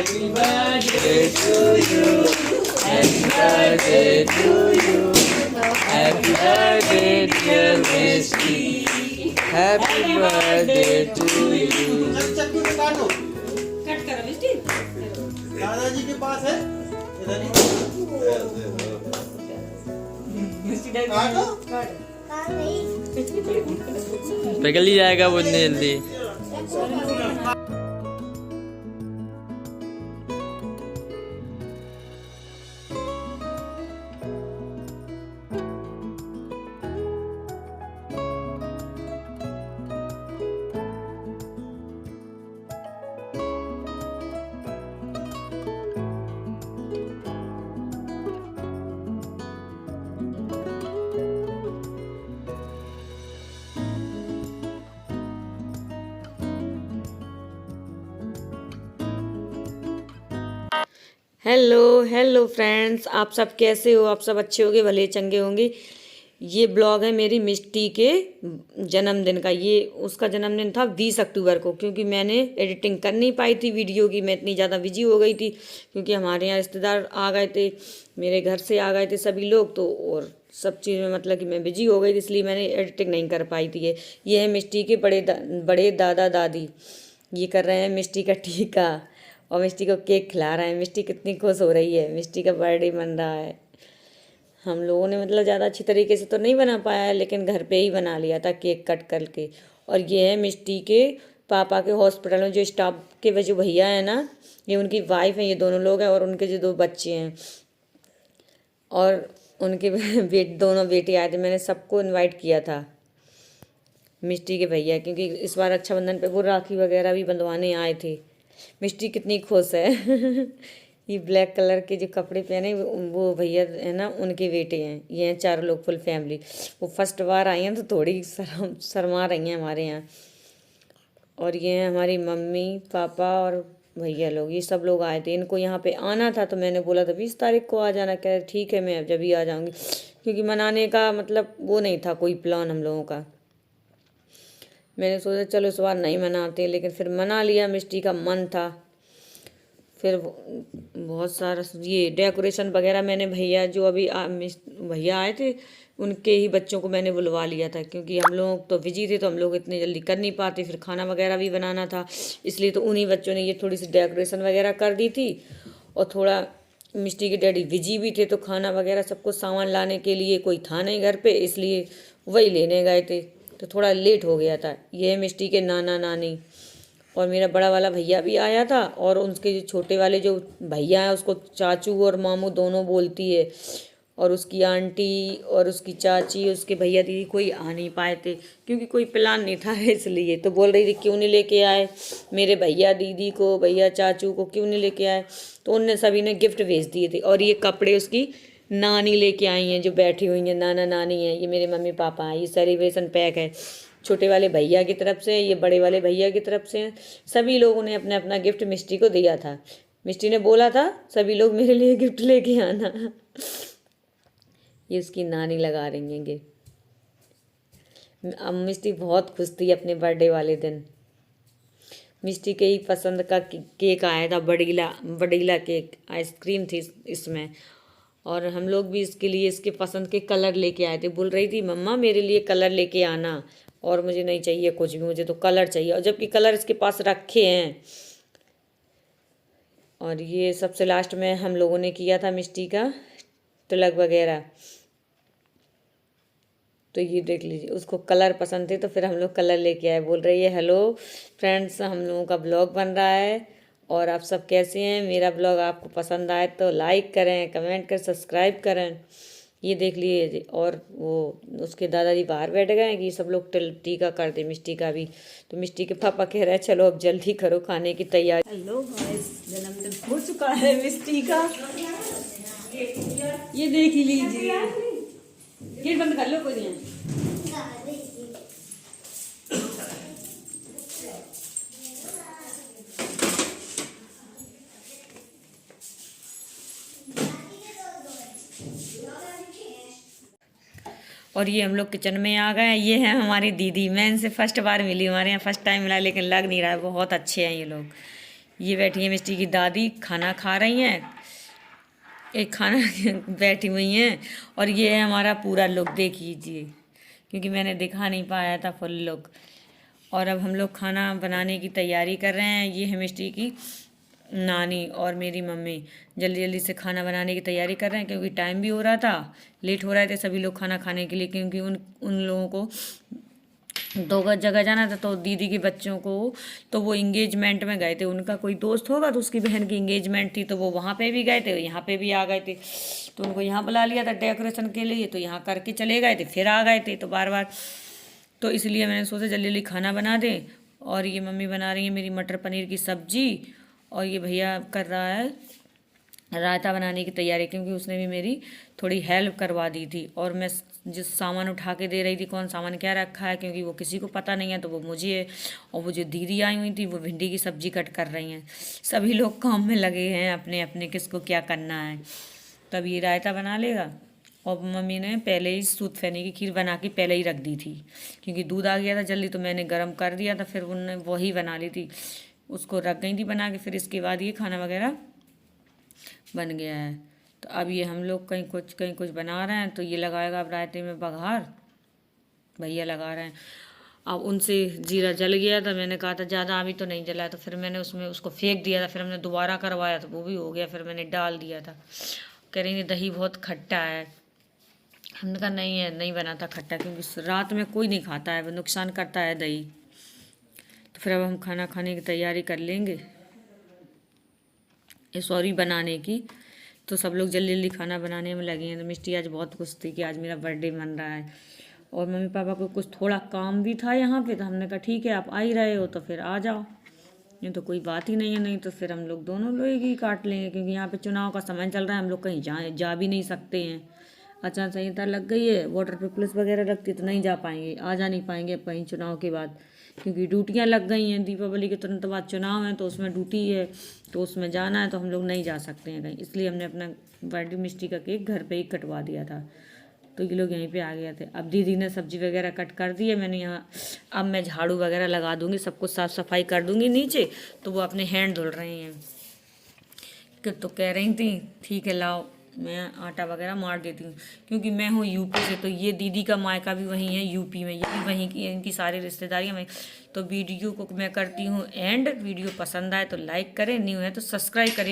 Happy birthday to you. Happy birthday to you. Happy birthday dear Misty. Happy birthday to you. चक्कू से काटो। Cut करो मिस्टी। दादाजी के पास है इधर ही काटो। पिघल ही जाएगा वो इतनी जल्दी। हेलो फ्रेंड्स, आप सब कैसे हो? आप सब अच्छे होंगे, भले चंगे होंगे। ये ब्लॉग है मेरी मिष्टी के जन्मदिन का। ये उसका जन्मदिन था 20 अक्टूबर को। क्योंकि मैंने एडिटिंग कर नहीं पाई थी वीडियो की, मैं इतनी ज़्यादा बिजी हो गई थी। क्योंकि हमारे यहाँ रिश्तेदार आ गए थे, मेरे घर से आ गए थे सभी लोग, तो और सब चीज़ में मतलब कि मैं बिजी हो गई थी, इसलिए मैंने एडिटिंग नहीं कर पाई थी। ये है मिष्टी के बड़े दादा दादी। ये कर रहे हैं मिष्टी का टीका और मिष्टी को केक खिला रहे हैं। मिष्टी कितनी खुश हो रही है, मिष्टी का बर्थडे मन रहा है। हम लोगों ने मतलब ज़्यादा अच्छी तरीके से तो नहीं बना पाया है, लेकिन घर पे ही बना लिया था केक कट करके। और ये है मिष्टी के पापा के हॉस्पिटल में जो स्टाफ के जो भैया है ना, ये उनकी वाइफ है, ये दोनों लोग हैं और उनके जो 2 बच्चे हैं और उनके दोनों बेटे आए थे। मैंने सबको इनवाइट किया था मिष्टी के भैया, क्योंकि इस बार रक्षाबंधन पे वो राखी वगैरह भी बंधवाने आए थे। मिष्टी कितनी खुश है। ये ब्लैक कलर के जो कपड़े पहने वो भैया है ना, उनके बेटे हैं। ये हैं 4 लोग, फुल फैमिली। वो फर्स्ट बार आई हैं तो थोड़ी शर्मा रही हैं हमारे यहाँ। और ये हैं हमारी मम्मी पापा और भैया लोग, ये सब लोग आए थे। इनको यहाँ पे आना था तो मैंने बोला था 20 तारीख को आ जाना। कह ठीक है, मैं अब जब ही आ जाऊँगी। क्योंकि मनाने का मतलब वो नहीं था कोई प्लान हम लोगों का। मैंने सोचा चलो इस बार नहीं मनाते, लेकिन फिर मना लिया, मिष्टी का मन था। फिर बहुत सारा ये डेकोरेशन वगैरह मैंने भैया जो अभी भैया आए थे उनके ही बच्चों को मैंने बुलवा लिया था। क्योंकि हम लोग तो बिजी थे तो हम लोग इतनी जल्दी कर नहीं पाते, फिर खाना वगैरह भी बनाना था, इसलिए तो उन्हीं बच्चों ने ये थोड़ी सी डेकोरेशन वगैरह कर दी थी। और थोड़ा मिष्टी के डैडी बिजी भी थे, तो खाना वगैरह सब कुछ सामान लाने के लिए कोई था नहीं घर पे, इसलिए वही लेने गए थे, तो थोड़ा लेट हो गया था। ये है मिष्टी के नाना नानी और मेरा बड़ा वाला भैया भी आया था। और उनके जो छोटे वाले जो भैया हैं उसको चाचू और मामू दोनों बोलती है। और उसकी आंटी और उसकी चाची, उसके भैया दीदी कोई आ नहीं पाए थे क्योंकि कोई प्लान नहीं था। इसलिए तो बोल रही थी क्यों नहीं लेके आए मेरे भैया दीदी को, भैया चाचू को क्यों नहीं लेके आए। तो उनने सभी ने गिफ्ट भेज दिए थे। और ये कपड़े उसकी नानी लेके आई हैं जो बैठी हुई हैं, नाना नानी हैं। ये मेरे मम्मी पापा हैं। ये सेलिब्रेशन पैक है, छोटे वाले भैया की तरफ से, ये बड़े वाले भैया की तरफ से। सभी लोगों ने अपना अपना गिफ्ट मिष्टी को दिया था। मिष्टी ने बोला था सभी लोग मेरे लिए गिफ्ट लेके आना। ये उसकी नानी लगा रही हैं गिफ्ट। अब मिष्टी बहुत खुश थी अपने बर्थडे वाले दिन। मिष्टी के ही पसंद का केक आया था, बड़ीला केक, आइसक्रीम थी इसमें। और हम लोग भी इसके लिए इसके पसंद के कलर लेके आए थे। बोल रही थी मम्मा मेरे लिए कलर लेके आना, और मुझे नहीं चाहिए कुछ भी, मुझे तो कलर चाहिए। और जबकि कलर इसके पास रखे हैं। और ये सबसे लास्ट में हम लोगों ने किया था मिष्टी का तिलक वगैरह। तो ये देख लीजिए, उसको कलर पसंद थे तो फिर हम लोग कलर लेके आए। बोल रही है हेलो फ्रेंड्स, हम लोगों का ब्लॉग बन रहा है और आप सब कैसे हैं। मेरा ब्लॉग आपको पसंद आए तो लाइक करें, कमेंट करें, सब्सक्राइब करें। ये देख लिए। और वो उसके दादाजी बाहर बैठ गए हैं कि सब लोग टीका कर दे मिष्टी का भी। तो मिष्टी के पापा कह रहे हैं चलो अब जल्दी करो खाने की तैयारी। हेलो गाइस, जन्मदिन हो चुका है मिष्टी का। ये देख लीजिए, गेट बंद कर लो, कोई नहीं। और ये हम लोग किचन में आ गए। ये है हमारी दीदी, मैं इनसे फर्स्ट बार मिली, हमारे यहाँ फर्स्ट टाइम मिला, लेकिन लग नहीं रहा है, बहुत अच्छे हैं ये लोग। ये बैठी है मिष्टी की दादी, खाना खा रही हैं, एक खाना बैठी हुई हैं। और ये है हमारा पूरा लुक, देख लीजिए, क्योंकि मैंने दिखा नहीं पाया था फुल लुक। और अब हम लोग खाना बनाने की तैयारी कर रहे हैं। ये है मिष्टी की नानी और मेरी मम्मी जल्दी जल्दी से खाना बनाने की तैयारी कर रहे हैं, क्योंकि टाइम भी हो रहा था, लेट हो रहे थे सभी लोग खाना खाने के लिए, क्योंकि उन लोगों को 2 जगह जाना था। तो दीदी के बच्चों को तो वो इंगेजमेंट में गए थे, उनका कोई दोस्त होगा तो उसकी बहन की इंगेजमेंट थी, तो वो वहाँ पे भी गए थे, यहाँ पे भी आ गए थे। तो उनको यहाँ बुला लिया था डेकोरेशन के लिए, तो यहाँ करके चले गए थे, फिर आ गए थे, तो बार बार, तो इसलिए मैंने सोचा जल्दी जल्दी खाना बना दें। और ये मम्मी बना रही है मेरी मटर पनीर की सब्जी, और ये भैया कर रहा है रायता बनाने की तैयारी, क्योंकि उसने भी मेरी थोड़ी हेल्प करवा दी थी। और मैं जिस सामान उठा के दे रही थी, कौन सामान क्या रखा है, क्योंकि वो किसी को पता नहीं है, तो वो मुझे है। और वो जो दीदी आई हुई थी वो भिंडी की सब्जी कट कर रही हैं। सभी लोग काम में लगे हैं अपने अपने, किसको क्या करना है। तब ये रायता बना लेगा। और मम्मी ने पहले ही सूत फैनी की खीर बना के पहले ही रख दी थी, क्योंकि दूध आ गया था जल्दी, तो मैंने गर्म कर दिया था, फिर उन्होंने वही बना ली थी, उसको रख गई थी बना के। फिर इसके बाद ये खाना वगैरह बन गया है। तो अब ये हम लोग कहीं कुछ बना रहे हैं, तो ये लगाएगा अब रायते में बघार, भैया लगा रहे हैं। अब उनसे जीरा जल गया था, मैंने कहा था ज़्यादा अभी तो नहीं जला, तो फिर मैंने उसमें उसको फेंक दिया था, फिर हमने दोबारा करवाया तो वो भी हो गया, फिर मैंने डाल दिया था। कह रही थी दही बहुत खट्टा है, हमने कहा नहीं है, नहीं बना था खट्टा, क्योंकि रात में कोई नहीं खाता है, वो नुकसान करता है दही। तो फिर अब हम खाना खाने की तैयारी कर लेंगे, सॉरी बनाने की। तो सब लोग जल्दी जल्दी खाना बनाने में लगे हैं। तो मिष्टी आज बहुत खुश थी कि आज मेरा बर्थडे मन रहा है, और मम्मी पापा को कुछ थोड़ा काम भी था यहाँ पे, तो हमने कहा ठीक है आप आ ही रहे हो तो फिर आ जाओ, नहीं तो कोई बात ही नहीं है, नहीं तो फिर हम लोग दोनों लोग ही काट लेंगे, क्योंकि यहाँ पे चुनाव का समय चल रहा है, हम लोग कहीं जा भी नहीं सकते हैं। आचार संहिता लग गई है, वाटर पे पुलिस वगैरह लगती है, तो नहीं जा पाएंगे, आ जा नहीं पाएंगे अब कहीं चुनाव के बाद, क्योंकि ड्यूटियाँ लग गई हैं। दीपावली के तुरंत बाद चुनाव है, तो उसमें ड्यूटी है, तो उसमें जाना है, तो हम लोग नहीं जा सकते हैं कहीं। इसलिए हमने अपना बर्थडे मिष्टी का केक घर पे ही कटवा दिया था। तो ये लोग यहीं पे आ गए थे। अब दीदी ने सब्जी वगैरह कट कर दी है, मैंने यहाँ, अब मैं झाड़ू वगैरह लगा दूँगी, सब कुछ साफ़ सफाई कर दूँगी नीचे। तो वो अपने हैंड धुल रही हैं, तो कह रही थी ठीक है लाओ मैं आटा वगैरह मार देती हूँ, क्योंकि मैं हूँ यूपी से, तो ये दीदी का मायका भी वहीं है यूपी में, ये भी वहीं की, इनकी सारी रिश्तेदारियाँ वहीं। तो वीडियो को मैं करती हूँ एंड, वीडियो पसंद आए तो लाइक करें, न्यू है तो सब्सक्राइब करें।